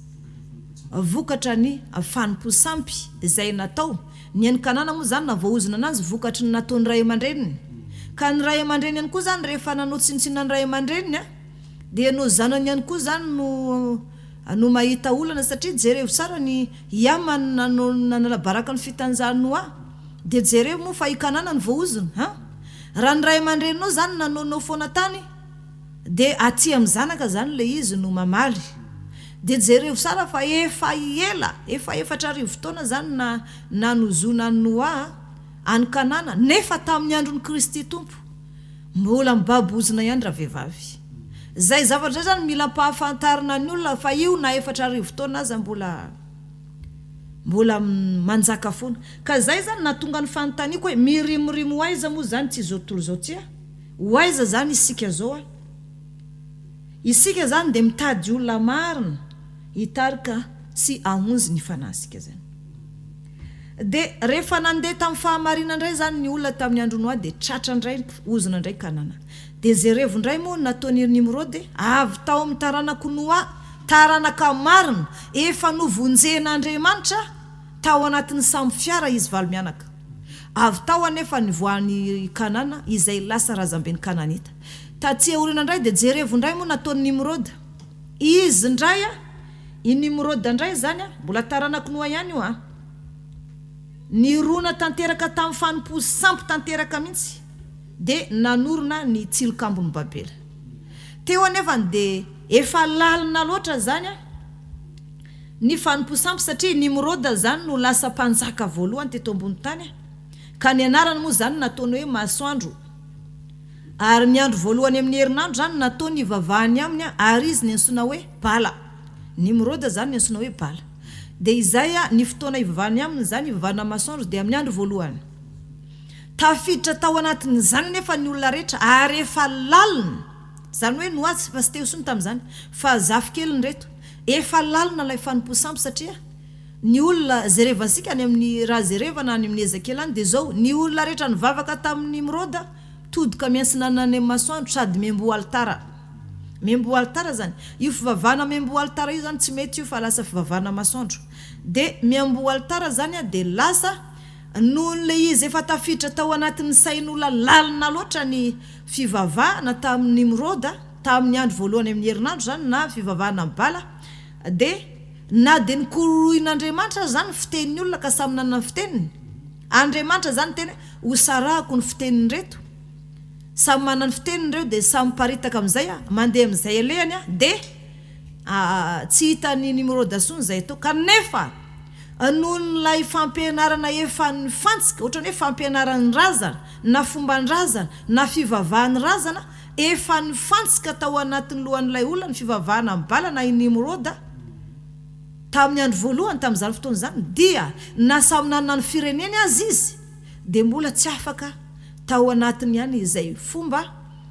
Vokatra ny fanomposampy izay natao. Ny any kanana moa zany na vaozina anazy vokatry ny nataony ray aman-dreniny. Ka ny ray aman-dreny ihany koa zany rehefa nanao tsinontsinona ny ray aman-dreniny de ianao zanany ihany koa zany no mahita olana satria jereo sara ny iama nanalabaraka ny fitanjahano de jereo moa fa ikanana ny vaozina. Raha ny ray aman-dreninao zany nanaonao foana tany de aty amin'ny zanaka zany le izy no mamaly. De jereo sara fa efa ela, efa efatra arivo fotoana zany na nozona Noa any kanana nefa tamin'ny andron'ny Kristy tompo mbola mibabozina ihany raha vehivavy. Zay zavatra zany mila mpahafantarina ny olona fa io na efatra arivo fotoana aza mbola manjaka foana. Ka zay zany natonga ny fanontaniako hoe mirimorimo aiza moa zany tsy zao tontolo zao tsia. Hoaiza zany isika zao isika zany de mitady olona marina hitarika sy amonjy ny fanasika zany. De rehefa nandeha tamin'ny fahamarina indray zany ny olona tamin'ny andronoa de tratra indray ozina indray kanana. De zerevo indray moa nataony Nimrody avy tao amin'ny taranako Noa, taranaka marina efa novonjen'Andriamanitra tao anatin'ny samby fiara izy valo mianaka. Avy tao anefa nivoan'ny kanana izay lasa razamben'ny kananita. Taty orina indray de jerevo indray moa nataony Nimrody. Izy indray i Nimrody indray zany mbola taranako Noa ihany io nirona tanteraka tamin'ny fanomposampy tanteraka mihitsy de nanorona ny tsilokambon'ny Babela. teo anefa dia efa lalina loatra zany a ny fanomposampy satria Nimroda zany no lasa mpanjaka voalohany teto ambony tany ka ny anarany moa zany nataony hoe masoandro ary ny andro voalohany amin'ny herinandro zany nataony ivavahany aminy ary izy ny antsoina hoe bala Nimroda zany ny antsoina hoe bala dia izay ny fotoana ivavahany aminy zany ivavahana masoandro dia amin'ny andro voalohany tafiditra tao anatin' zany nefa ny olona rehetra ary efa lalina zany hoe noatsy fa sy teo sony tamin'izany fa zafikeliny reto efa lalina ilay fanomposampy satria ny olona zerevansika any amin'ny raha zerevana any amin'ny ezakely any dia zao ny olona rehetra nivavaka tamin'ny Nimroda todika miansinana any amin'ny masoandro sady membo altara zany io fivavahana membo altara io zany tsy mety io fa lasa fivavahana masoandro dia membo altara zany dia lasa noho n'le izy efa tafiditra tao anatin'ny sain'olona lalina loatra ny fivavahana tamin'ny Nimroda tamin'ny andro voalohany amin'ny herinandro zany na fivavahana bala dia na dia nikoroin'Andriamanitra zany fitenin'ny olona ka samy nanana fiteniny Andriamanitra zany tena hosarahako ny fiteniny reto samy manana fiteniny reo dia samy paritaka amin'izay mandeha amin'izay alehany dia tsy hitany Nimroda sony zay atao kanefa noho n'ilay fampianarana efa nifantsika ohatrany hoe fampianaran'ny razana na fomban-drazana na fivavahany razana efa nifantsika tao anatin'ny lohan'ilay olona ny fivavahana mibala na i Nimroda tamin'ny andro voalohany tamin'izany fotoana zany dia na samy nanana ny fireneny azy izy dia mbola tsy afaka tao anatiny ihany izay fomba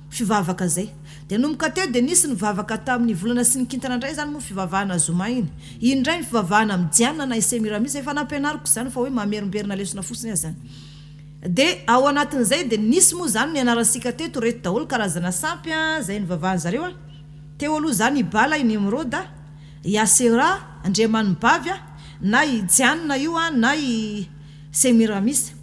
fivavaka zay dia nomboka teo dia nisy nivavaka tamin'ny volana sy ny kintana indray zany moa fivavahana zoma iny indray ny fivavahana amidiana na isay Miramisa efa nampianariko zany fa hoe mamerimberina lesona fotsiny azy zany dia ao anatin'izay dia nisy moa zany ny anaransika teto reto daholo karazana sampy zay nivavahany zareo teo aloha zany ibala i Nimroda i Asera Andriamanibavy na i Jianna io na i Semiramisa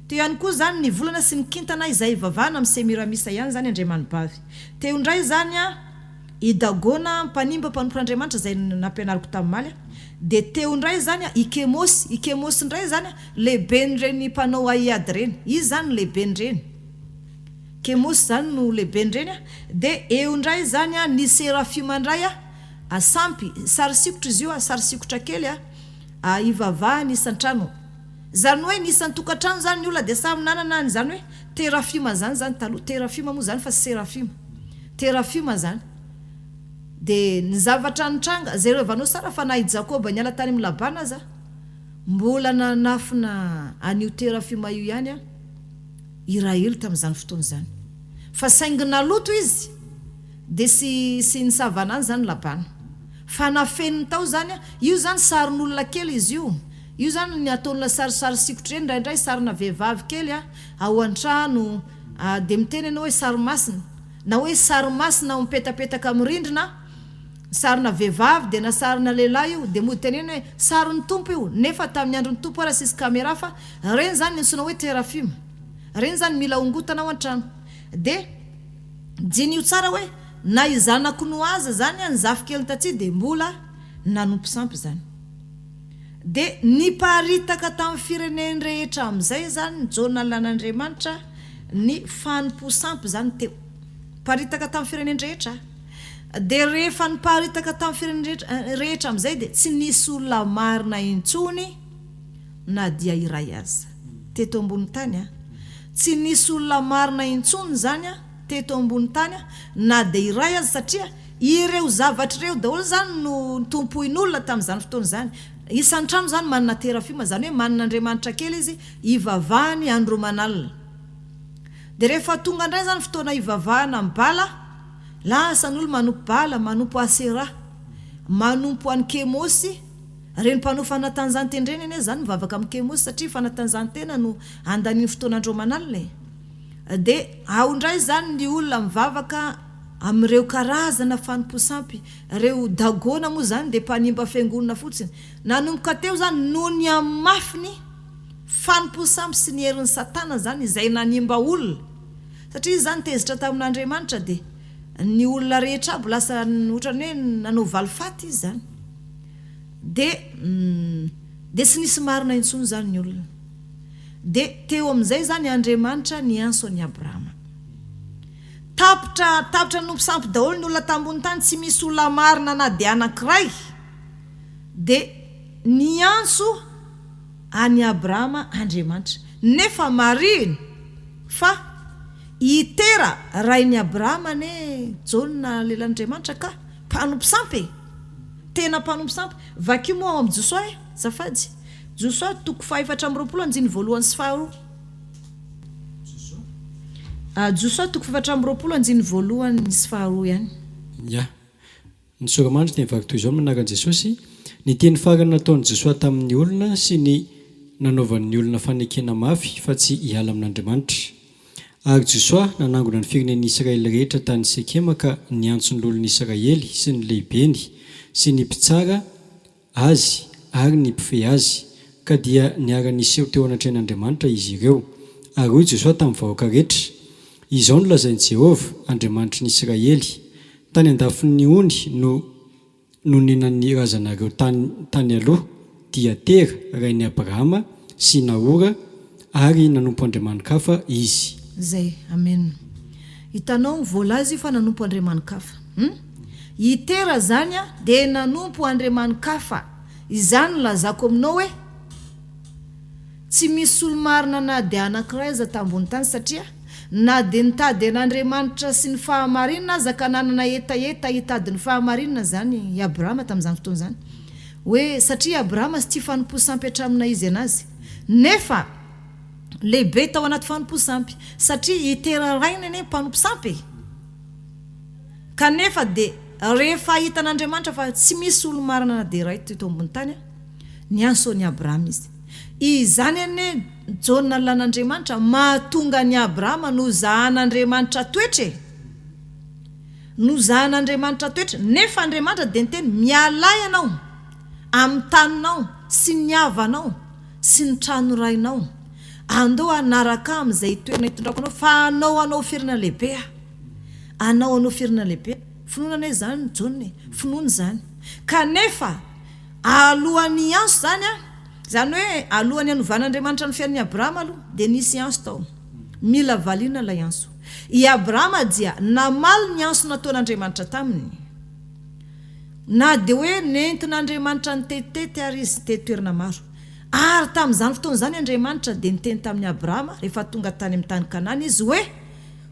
teo ihany koa zany ny volana sy ny kintana izay ivavahana amin'ny Semiramisa ihany zany Andriamanibavy teo indray zany i Dagona mpanimba mpanompon'Andriamanitra zay nampianariko tamin'ny maly dia teo indray zany i Kemosy indray zany lehiben'ireny mpanao aiady reny izy zany lehiben'ireny Kemosy zany no lehiben'ireny dia eo indray zany ny Serafima indray sampy sary sikotra izy io sary sikotra kely ivavahany isan-trano zany hoe nisan'ny tokantrano zany ny olona dia samy nanana ny zany hoe Terafima zany taloha Terafima moa zany fa sy Serafima Terafima zany dia ny zavatra nitranga zay revanao sara fa na i Jakoba niala tany amin'ny Labana aza mbola nanafina an'io Terafima io ihany Israely tamin'izany fotoana zany fa saingina loto izy dia sy nisavana any zany Labana fa nafeniny tao zany io zany sarin'olona kely izy io zany ny ataon'la sarisary sikotra eny indraindray sarina vehivavy kely ao an-trano dia miteny ianao hoe sarimasina na hoe sarimasina mipetapetaka amin'ny rindrina sarina vehivavy dia na sarina lehilahy io dia moa teneny hoe sarin'ny tompo io nefa tamin'ny andron'ny tompo raha sisy kamera fa reny zany ny antsoina hoe Terafima reny zany mila ongotana ao an-trano dia jiny io tsara hoe na izanako no aza zany ny zafikely tatsy dia mbola nanompo sampy zany dia niparitaka tamin'ny fireneny rehetra amin'izay zany nyjaona lan'Andriamanitra ny fanompo sampy zany teo paritaka tamin'ny fireneny rehetra dia rehefa niparitaka tamin'ny fireneny rehetra amin'izay dia tsy nisy olona marina intsony na dia iray aza teto ambony tany tsy nisy olona marina intsony zany teto ambony tany na dia iray azy satria ireo zavatra ireo daholo zany no tompoin'olona tamin'izany fotoana zany isan'ny trano zany manana Terafima zany hoe manan'Andriamanitra kely izy ivavahany andro manalina dia rehefa tonga indray zany fotoana ivavahana mibala lasa n'olo manompo bala manompo Asera manompo an'ny Kemosy reny mpanao fanatanjahantena reny zany mivavaka amin'ny Kemosy satria fanatanjahantena no andaniny fotoanandro manalina dia ao indray zany ny olona mivavaka amin'ireo karazana fanompo sampy reo Dagona moa zany dia mpanimba fiangonana fotsiny nanomboka teo zany noho ny amafiny fanompo sampy sy ny herin'ny Satana zany izay nanimba olona satria izy zany tezitra tamin'Andriamanitra dia ny olona rehetra aby lasa ohatrany hoe nanao valifaty izy zany dia sy nisy marina intsony zany ny olona dia teo amin'izay zany Andriamanitra ny antso an'i Abrahama tapitra nompo sampy daholo ny olona tambony tany tsy misy olona marina na dia anankiray dia ny antso any Abrahama Andriamanitra nefa mariny fa itera rainy Abrahama ne Jaona lelan'Andriamanitra ka mpanompo sampy tena mpanompo sampy vakio moa ao amin'ny Josoa zafady Josoa 4:20 sy 2 Josoa 4:20 sy 2 ihany ya ny sokamandry teny vaky toy izao manaraka Jesosy ny teny farany nataon'i Josoa tamin'ny olona sy ny nanaovan'ny olona fanekena mafy fa tsy hiala amin'Andriamanitra ary Josoa nanangona ny firenen'ny Israely rehetra tany Sekema ka niantsony lolon'ny Israely sy ny lehibeny sy ny mpitsara azy ary ny mpifehy azy ka dia niara-niseho teo anatrehan'Andriamanitra izy ireo ary hoy Josoa tamin'ny vahoaka rehetra izao no lazain'i Jehovah Andriamanitry ny Israely tany andafin'ny ony no nenan'ny razanareo tany aloha dia Tera rain'i Abrahama sy Nahora ary nanompo Andriamanikafa izy zay amen hitanao voalazy fa nanompo Andriamanikafa i Tera zany dia nanompo Andriamanikafa izany lazako aminao hoe tsy misy olo-marina na dia anankiray aza tambony tany satria na dia nitady an'Andriamanitra sy ny fahamarinana aza ka nanana etaeta hitady ny fahamarinana zany i Abrahama tamin'izany fotoana zany hoe satria Abrahama sy tia fanompo sampy hatramina izy anazy nefa lehibe tao anaty fanompo sampy satria itera rainy ane mpanompo sampy kanefa dia rehefa hitan'Andriamanitra fa tsy misy olo-marina na dia ray teto ambony tany ny anson'ny Abrahama izy izany ane Jaona lan'Andriamanitra mahatonga ny Abrahama no zahan'Andriamanitra toetra nefa Andriamanitra dia niteny mialay ianao amin'ny taninao sy ny havanao sy ny trano rainao andao anaraka amin'izay toerana hitondrako anao fa anao firina lehibe anao firina lehibe finoana zany Jaona finoana zany kanefa alohan'ny anso zany hoe alohan'ny anovan'Andriamanitra ny fiainan'i Abrahama aloha dia nisy anso tao mila valiana ilay anso i Abrahama dia namaly ny anso nataon'Andriamanitra taminy na dia hoe nentin'Andriamanitra ny tetitety ary izy tetitoerana maro ary tamin'izany fotoana zany Andriamanitra dia niteny tamin'ny Abrahama rehefa tonga tany amin'ny tany Kanana izy hoe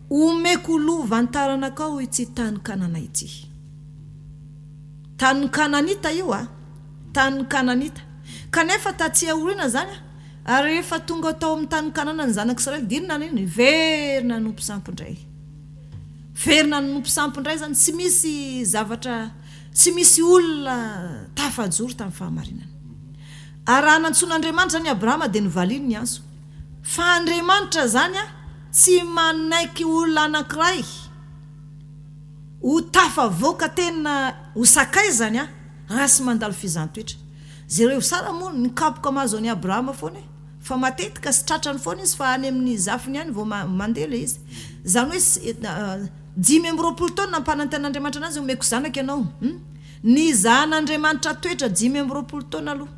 omeko lova antaranakao ity tany Kanana ity tany Kananita io tany Kananita kanefa tatsy aoriana zany ary rehefa tonga tao amin'ny tany Kanana ny zanak'i Israely dinona neny verina nompo sampondray zany tsy misy zavatra tsy misy olona tafajoro tamin'ny fahamarinana ary raha nantson'Andriamanitra zany Abrahama dia nivaliny ny anso fa Andriamanitra zany tsy manaiky olona anankiray ho tafavoaka tena ho sakay zany raha sy mandalo fizahantwetra zareo sara moa nikapoka mahazo any Abrahama foana fa matetika sy tratrany foana izy fa any amin'ny zafiny any vao mandeha le izy zany hoe 5 taona nampananten'Andriamanitra anazy omeko zanaka ianao ny zahan'Andriamanitra toetra 5 taona aloha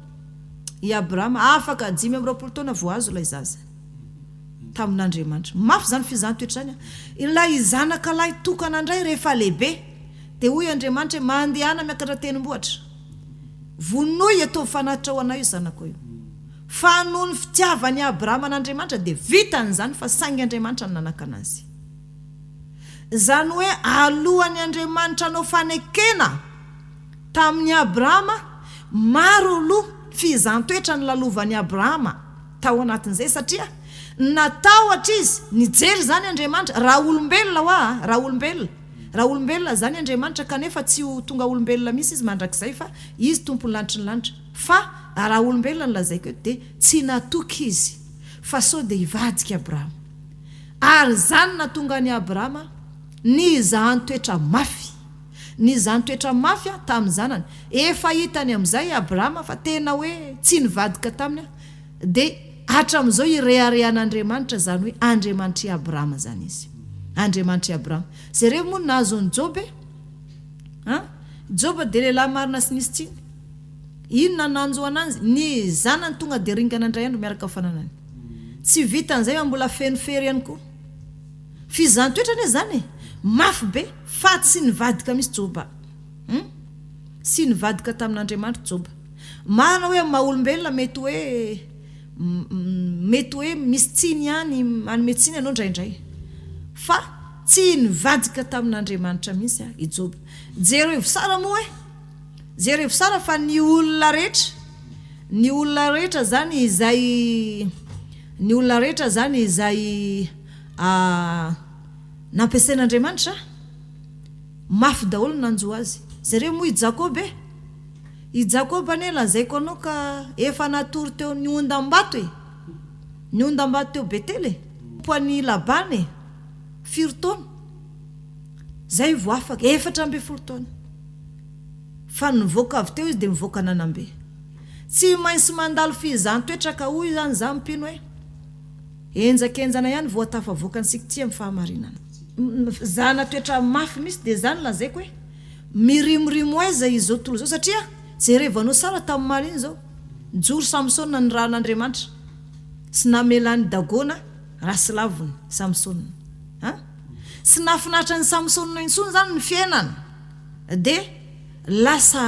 i Abrahama afaka 5 taona vao azo ilay zaza tamin'Andriamanitra mafy zany fizahantwetra zany ilay zanaka lahy tokana indray rehefa lehibe dia hoy Andriamanitra mandehana miakatra tenimbohatra vonoy atao fanatitra ho anao io zanako io fa noho ny fitiavany Abrahama an'Andriamanitra dia vitany zany fa saingy Andriamanitra ny nanaka anazy zany hoe alohan'ny Andriamanitra anao fanekena tamin'ny Abrahama maro aloha fizahantwetra ny lalovany Abrahama tao anatin'izay satria natao atra izy nijery zany Andriamanitra raha olombelona zany Andriamanitra kanefa tsy ho tonga olombelona misy izy mandrakizay fa izy tompony lanitry ny lanitra fa raha olombelona ny lazaiko dia tsy natoky izy fa sao dia hivadika Abrahama ary zany natonga ny Abrahama ny zahantoetra mafy tamin'ny zanany efa hitany amin'izay Abrahama fa tena hoe tsy nivadika taminy dia hatramin'izao ireharehan'Andriamanitra zany hoe Andriamanitra i Abrahama zany izy Andriamanitra i Abrahama zareo moa nahazo ny Joba dia lehilahy marina sy nisy tsiny inona nanjo ananzy ny zanany tonga dia ringana indray andro miaraka fananany tsy vitan'izay mbola fenofery ihany koa fizahantwetra ane zany mafy be fa tsy nivadika misy joba sy nivadika tamin'Andriamanitra joba marina hoe maha-olombelona mety hoe misy tsiny ihany anome tsiny ianao indraindray fa tsy nivadika tamin'Andriamanitra mihitsy i joba jereo sara moa jereo sara fa ny olona rehetra zany izay nampiasain'Andriamanitra mafy daholo nanjo azy zareo moa i Jakoba ane lazaiko anao ka efa natory teo ny ondam-bato teo Betele poany Labany firotona zay vo afaka 14 taona fa nivoaka avy teo izy de mivoaka nanambe tsy maintsy mandalo fizan-toetra ka hoy zany za mpino hoe enjakenjana ihany vo atafavoaka ansika ty amin'ny fahamarinana zana toetra mafy misy de zany lazaiko hoe mirimorimo aiza izao tolo zao satria jerevanao sara tamin'ny mariny zao njoro Samsona ny ran'Andriamanitra sy namelany dagona rasilavony Samsona sy nafinatra ny Samsona intsony zany ny fiainana de lasa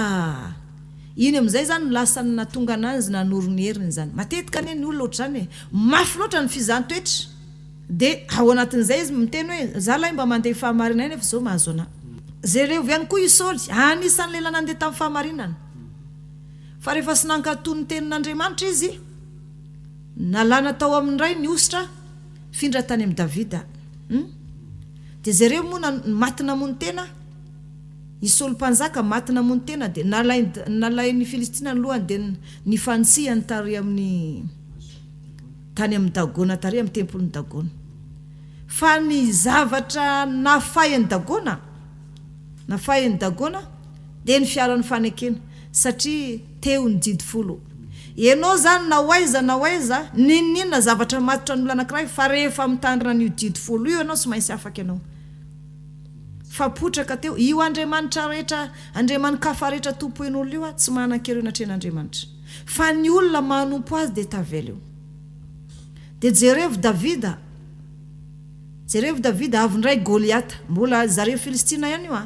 iny am'izay zany lasa ny natonga anazy nanorony heriny zany matetika ane ny olona ohatrany mafy loatra ny fizan-toetra de ao anatin'izay izy miteny hoe zalahy mba mandeha fahamarinana nefa zao mahazo ana zareo ihany koa Isaoly anisan'ny lehilahy nandeha tamin'ny fahamarinana fa rehefa sy nankatony tenin'Andriamanitra izy nalana tao amin'ny ray ny ositra findra tany amin'ny Davida de zareo moa matina mony tena Isaoly mpanjaka matina mony tena de nalay ny Filistina ny lohany de nifantsihany tary amin'ny tany amin'ny Dagona tary amin'ny tempoly ny Dagona fa ny zavatra nafain'ny Dagona de ny fiaran'ny fanekena satria teo ny jidy folo ianao zany na oaiza ninina zavatra matotra ny olona anankiray fa rehefa mitandrina ny jidy folo io ianao sy maintsy afaka ianao fa potraka teo io Andriamanitra rehetra Andriamanikafa rehetra tompoen'olona io tsy manan-kereo natren'Andriamanitra fa ny olona manompo azy de tavela eo de jereo Davida avindray Goliata mbola zareo Filistina ihany io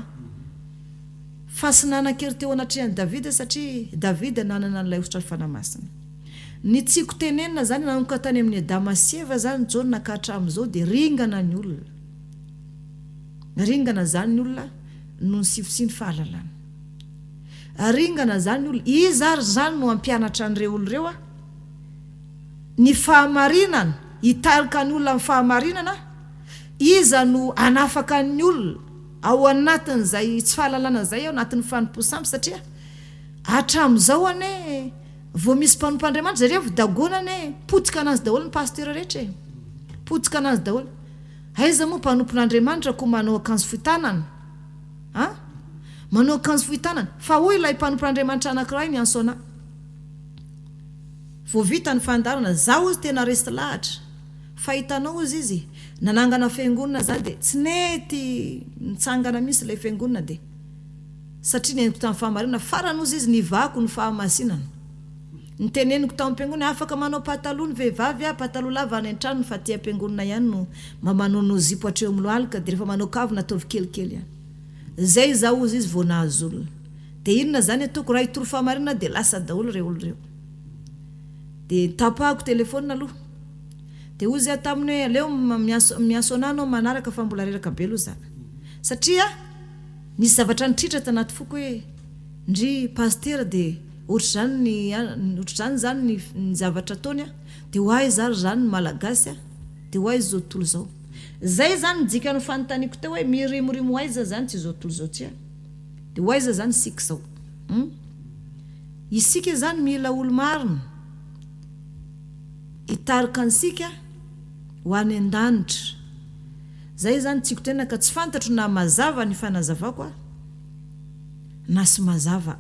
fa sy nanan-kery teo anatrehan'i Davida satria Davida nanana n'ilay ositra fanamasina ny tsiko tenenina zany nanomboka tany amin'ny Damasieva zany Jona nakatra am'izao de ringana zany ny olona no ny sifosiny fahalalana ringana zany olona izy ary zany no ampianatra an'ireo oloreo ny fahamarinana hitarika ny olona amin'ny fahamarinana iza no anafaka ny olona ao anatin'izay tsy fahalalana zay ao anatin'ny fanomposamby satria hatram'izao ane vo misy mpanompoandriamanitra zareo vidagona ane potika anazy daholo ny pasteur rehetra potika anazy daholo aiza moa mpanompon'Andriamanitra ko manao akanjo fohitanana manao akanjo fohitanana fa hoy ilay mpanompon'Andriamanitra anankiray ny ansona vo vita ny fandarana zaho izy tena resy lahatra fahitanao izy nanangana fiangonana za de tsy nety nitsangana misy ilay fiangonana de satria neniko tamin'ny fahamarinana faranozy izy nivako ny fahamasinana niteneniko tamin'ny mpiangonana afaka manao pataloha ny vehivavy pataloha lava any an-trano fa tia mpiangonana ihany no mamanono zipo hatreo amin'ny lohalika de rehefa manao kavina ataovy kelikely ihany zay zaho izy vo nahazo olona de inona zany ataoko raha hitoro fahamarinana de lasa daholo reo oloreo de tapahako telefôna aloha de ozy taminy hoe aleo miaso anao manaraka fa mbola reraka be aloha za satria nisy zavatra nitritra tanaty foko hoe ndry pasteur de ohatr'izany zany ny zavatra ataony de hoay zary zany ny malagasy de hoay zao tontolo zao zay zany nijika ny fanontaniako teo hoe mirimorimo aiza zany tsy zao tontolo zao tsy de hoaiza zany sika zao isika zany mila olo marina hitarika ansika ho any an-danitra zay zany tsiko tena ka tsy fantatro na mazava ny fanazavako na sy mazava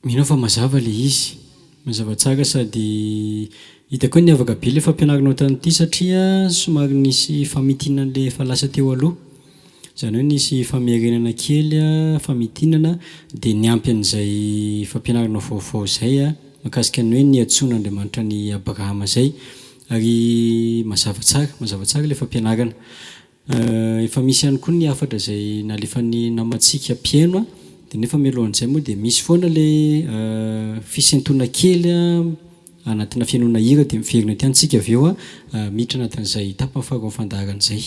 mino fa mazava le izy mazava tsara sady hitako ny avaka be le fampianarinao tanyity satria somary nisy famitinana le fa lasa teo aloha zany hoe nisy famiarenana kely famitinana de niampy an'izay fampianarinao vaovao zay makasika ny hoe ny atson'Andriamanitra ny Abrahama zay ary mazava tsara le fampianarana Efa misy ihany koa ny hafatra izay nalefa ny namantsika piaino a dia nefa mialohan'izay moa dia misy foana ilay fisentona kely anatina fiainona hira dia miverina ty antsika avy eo miditra anatin'izay tapany faharoa fandaharan'izay.